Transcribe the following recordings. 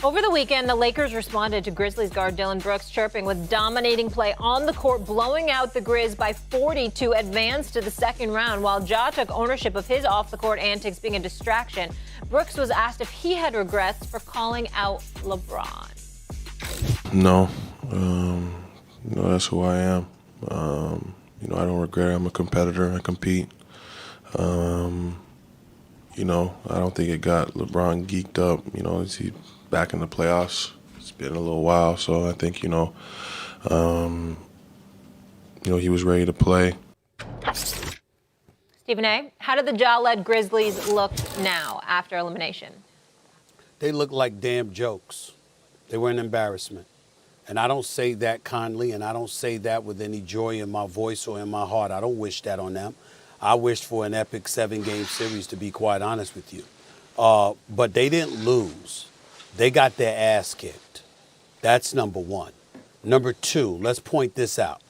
Over the weekend, the Lakers responded to Grizzlies guard Dillon Brooks chirping with dominating play on the court, blowing out the Grizz by 40 to advance to the second round. While Ja took ownership of his off-the-court antics being a distraction, Brooks was asked if he had regrets for calling out LeBron. No, that's who I am. I don't regret it. I'm a competitor. I compete. I don't think it got LeBron geeked up. Is he back in the playoffs? It's been a little while, so I think, he was ready to play. Stephen A., how did the Ja-led Grizzlies look now after elimination? They look like damn jokes. They were an embarrassment. And I don't say that kindly, and I don't say that with any joy in my voice or in my heart. I don't wish that on them. I wished for an epic 7-game series, to be quite honest with you. But they didn't lose. They got their ass kicked. That's number one. Number two, let's point this out.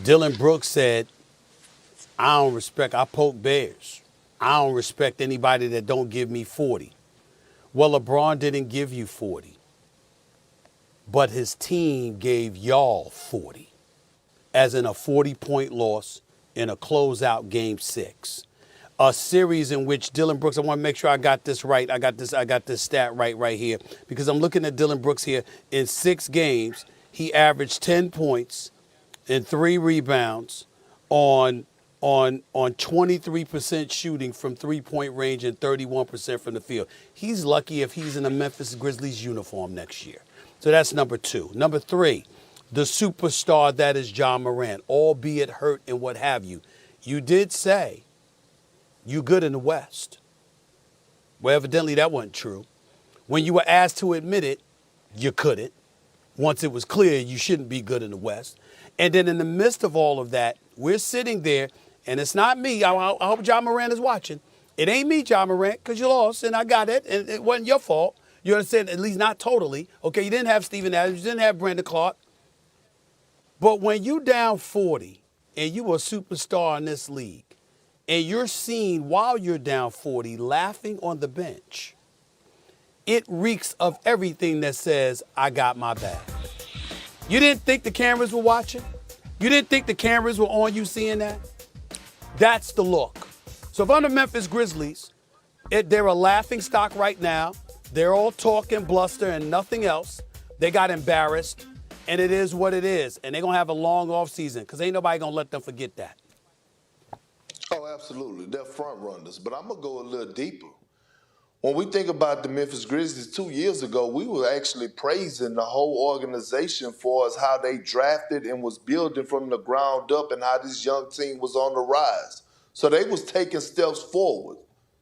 Dillon Brooks said, I poke bears. I don't respect anybody that don't give me 40. Well, LeBron didn't give you 40. But his team gave y'all 40, as in a 40-point loss in a closeout Game 6. A series in which Dillon Brooks, I want to make sure I got this right. I got this stat right here, because I'm looking at Dillon Brooks here. In 6 games, he averaged 10 points and 3 rebounds on 23% shooting from three-point range and 31% from the field. He's lucky if he's in a Memphis Grizzlies uniform next year. So that's number two. Number three, the superstar that is Ja Morant, albeit hurt and what have you. You did say you good in the West. Well, evidently that wasn't true. When you were asked to admit it, you couldn't. Once it was clear you shouldn't be good in the West. And then in the midst of all of that, we're sitting there, and it's not me. I hope Ja Morant is watching. It ain't me, Ja Morant, because you lost, and I got it, and it wasn't your fault. You understand? At least not totally. Okay, you didn't have Steven Adams. You didn't have Brandon Clark. But when you down 40 and you a superstar in this league, and you're seen while you're down 40 laughing on the bench, it reeks of everything that says, I got my back. You didn't think the cameras were watching? You didn't think the cameras were on you seeing that? That's the look. So if I'm the Memphis Grizzlies, they're a laughing stock right now. They're all talk and bluster and nothing else. They got embarrassed, and it is what it is. And they're going to have a long offseason because ain't nobody going to let them forget that. Oh, absolutely. They're front runners. But I'm going to go a little deeper. When we think about the Memphis Grizzlies 2 years ago, we were actually praising the whole organization for us, how they drafted and was building from the ground up and how this young team was on the rise. So they was taking steps forward.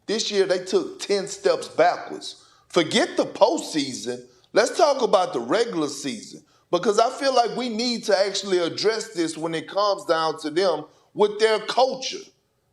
This year, they took 10 steps backwards. Forget the postseason. Let's talk about the regular season, because I feel like we need to actually address this when it comes down to them with their culture.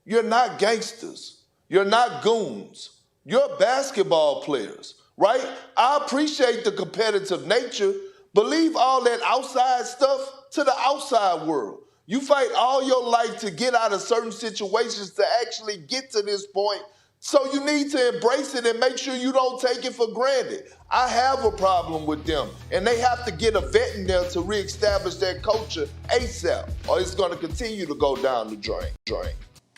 You're not gangsters. You're not goons. You're basketball players, right? I appreciate the competitive nature, but leave all that outside stuff to the outside world. You fight all your life to get out of certain situations to actually get to this point. So you need to embrace it and make sure you don't take it for granted. I have a problem with them, and they have to get a vet in there to reestablish their culture ASAP, or it's going to continue to go down the drain.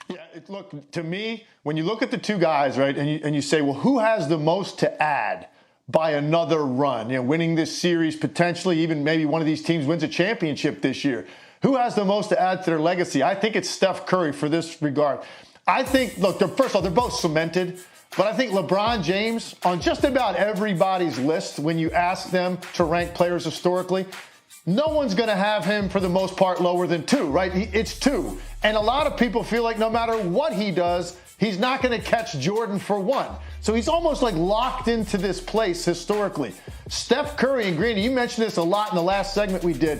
Yeah, look, to me, when you look at the two guys, right, and you say, well, who has the most to add by another run? Winning this series, potentially even maybe one of these teams wins a championship this year. Who has the most to add to their legacy? I think it's Steph Curry for this regard. I think, look, first of all, they're both cemented, but I think LeBron James, on just about everybody's list, when you ask them to rank players historically, no one's going to have him, for the most part, lower than 2, right? It's 2. And a lot of people feel like no matter what he does, he's not going to catch Jordan for 1. So he's almost like locked into this place historically. Steph Curry, and Greeny, you mentioned this a lot in the last segment we did.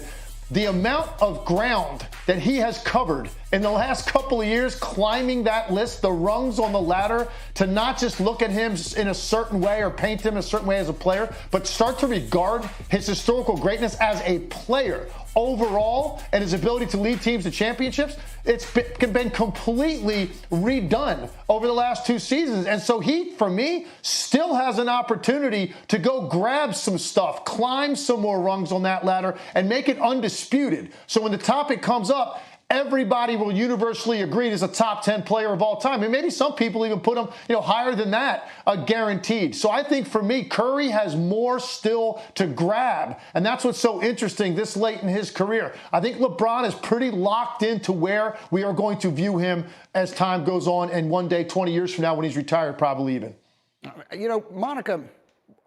The amount of ground that he has covered in the last couple of years climbing that list, the rungs on the ladder, to not just look at him in a certain way or paint him a certain way as a player, but start to regard his historical greatness as a player overall and his ability to lead teams to championships. It's been completely redone over the last 2 seasons. And so he, for me, still has an opportunity to go grab some stuff, climb some more rungs on that ladder, and make it undisputed. So when the topic comes up, everybody will universally agree he's a top 10 player of all time. And maybe some people even put him, higher than that, guaranteed. So I think for me, Curry has more still to grab. And that's what's so interesting this late in his career. I think LeBron is pretty locked into where we are going to view him as time goes on, and one day, 20 years from now, when he's retired, probably even. Monica,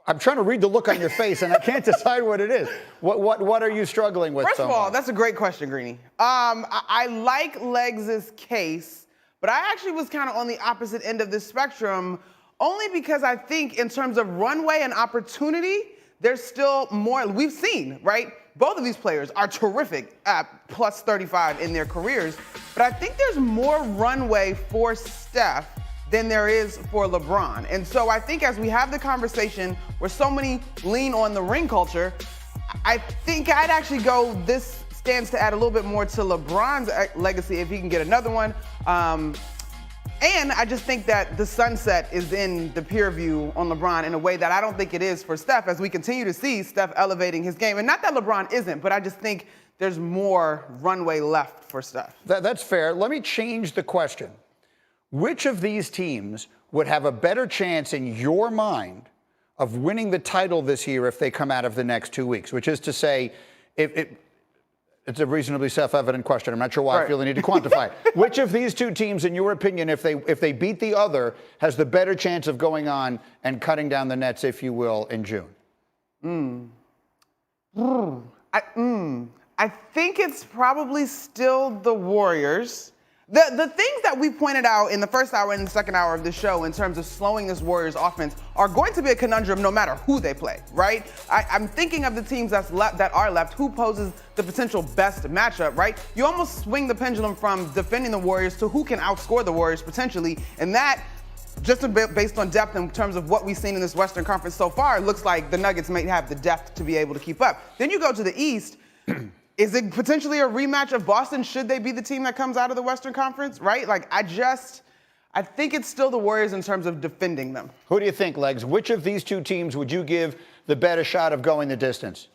I'm trying to read the look on your face, and I can't decide what it is. What are you struggling with? First of all, that's a great question, Greeny. I like Legs' case, but I actually was kind of on the opposite end of the spectrum, only because I think in terms of runway and opportunity, there's still more. We've seen, right? Both of these players are terrific at plus 35 in their careers, but I think there's more runway for Steph than there is for LeBron. And so I think as we have the conversation where so many lean on the ring culture, I think I'd actually go, this stands to add a little bit more to LeBron's legacy if he can get another one. And I just think that the sunset is in the peer view on LeBron in a way that I don't think it is for Steph, as we continue to see Steph elevating his game. And not that LeBron isn't, but I just think there's more runway left for Steph. That's fair. Let me change the question. Which of these teams would have a better chance in your mind of winning the title this year if they come out of the next 2 weeks? Which is to say, it's a reasonably self-evident question. I'm not sure why I feel the need to quantify it. Which of these two teams, in your opinion, if they beat the other, has the better chance of going on and cutting down the nets, if you will, in June? I think it's probably still the Warriors. The things that we pointed out in the first hour and the second hour of the show in terms of slowing this Warriors offense are going to be a conundrum no matter who they play, right? I'm thinking of the teams that are left, who poses the potential best matchup, right? You almost swing the pendulum from defending the Warriors to who can outscore the Warriors potentially, and that, just a bit based on depth in terms of what we've seen in this Western Conference so far, it looks like the Nuggets may have the depth to be able to keep up. Then you go to the East. Is it potentially a rematch of Boston? Should they be the team that comes out of the Western Conference, right? I think it's still the Warriors in terms of defending them. Who do you think, Legs? Which of these two teams would you give the better shot of going the distance?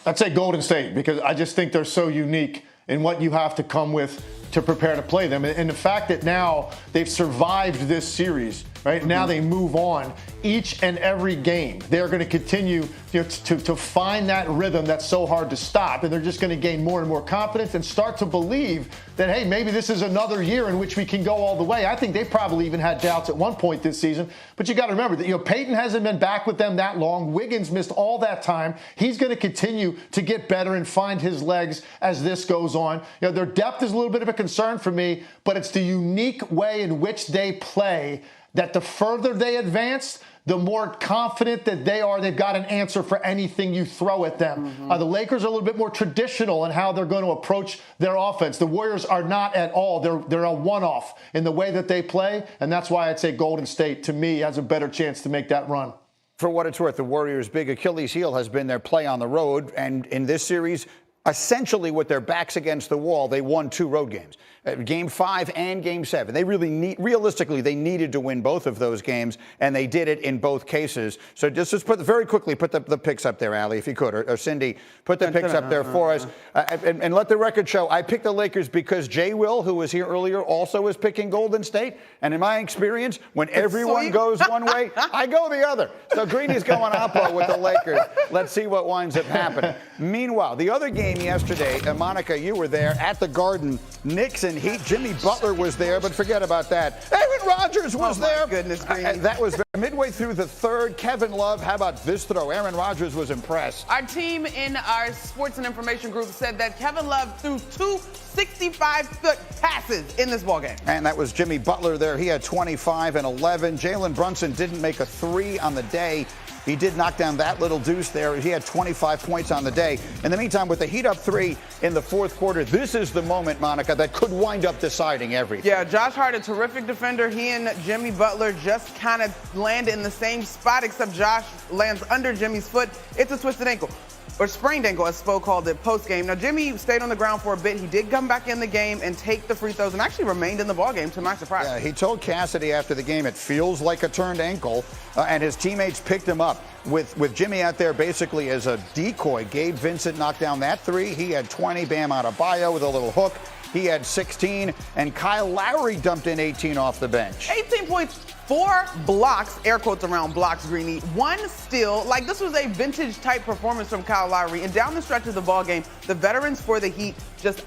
I'd say Golden State, because I just think they're so unique in what you have to come with to prepare to play them. And the fact that now they've survived this series, right? Now they move on each and every game. They're going to continue to find that rhythm that's so hard to stop. And they're just going to gain more and more confidence and start to believe that, hey, maybe this is another year in which we can go all the way. I think they probably even had doubts at one point this season. But you got to remember that, Peyton hasn't been back with them that long. Wiggins missed all that time. He's going to continue to get better and find his legs as this goes on. Their depth is a little bit of a concern for me, but it's the unique way in which they play that the further they advance, the more confident that they are. They've got an answer for anything you throw at them. The Lakers are a little bit more traditional in how they're going to approach their offense. The Warriors are not at all. They're a one-off in the way that they play, and that's why I'd say Golden State, to me, has a better chance to make that run. For what it's worth, the Warriors' big Achilles heel has been their play on the road, and in this series, essentially with their backs against the wall, they won 2 road games. Game 5 and Game 7. They realistically, they needed to win both of those games, and they did it in both cases. So just very quickly, put the picks up there, Allie, if you could, or Cindy, put the picks up there for us. And let the record show, I picked the Lakers because Jay Will, who was here earlier, also is picking Golden State. And in my experience, when everyone goes one way, I go the other. So Greeny's going oppo with the Lakers. Let's see what winds up happening. Meanwhile, the other game yesterday, Monica, you were there at the Garden, Knicks and Heat. Jimmy Butler was there, but forget about that. Aaron Rodgers was there. Goodness, Greeny. That was very Midway through the third, Kevin Love, how about this throw? Aaron Rodgers was impressed. Our team in our sports and information group said that Kevin Love threw 2 65-foot passes in this ballgame. And that was Jimmy Butler there. He had 25 and 11. Jalen Brunson didn't make a three on the day. He did knock down that little deuce there. He had 25 points on the day. In the meantime, with the Heat up 3 in the fourth quarter, this is the moment, Monica, that could wind up deciding everything. Yeah, Josh Hart, a terrific defender. He and Jimmy Butler just kind of land in the same spot, except Josh lands under Jimmy's foot. It's a twisted ankle. Or sprained ankle, as Spo called it post-game. Now, Jimmy stayed on the ground for a bit. He did come back in the game and take the free throws and actually remained in the ballgame, to my surprise. Yeah, he told Cassidy after the game it feels like a turned ankle, and his teammates picked him up. With Jimmy out there basically as a decoy, Gabe Vincent knocked down that three. He had 20. Bam Adebayo with a little hook. He had 16. And Kyle Lowry dumped in 18 off the bench. 18 points. 4 blocks, air quotes around blocks, Greeny. 1 steal. Like, this was a vintage-type performance from Kyle Lowry. And down the stretch of the ball game, the veterans for the Heat just out.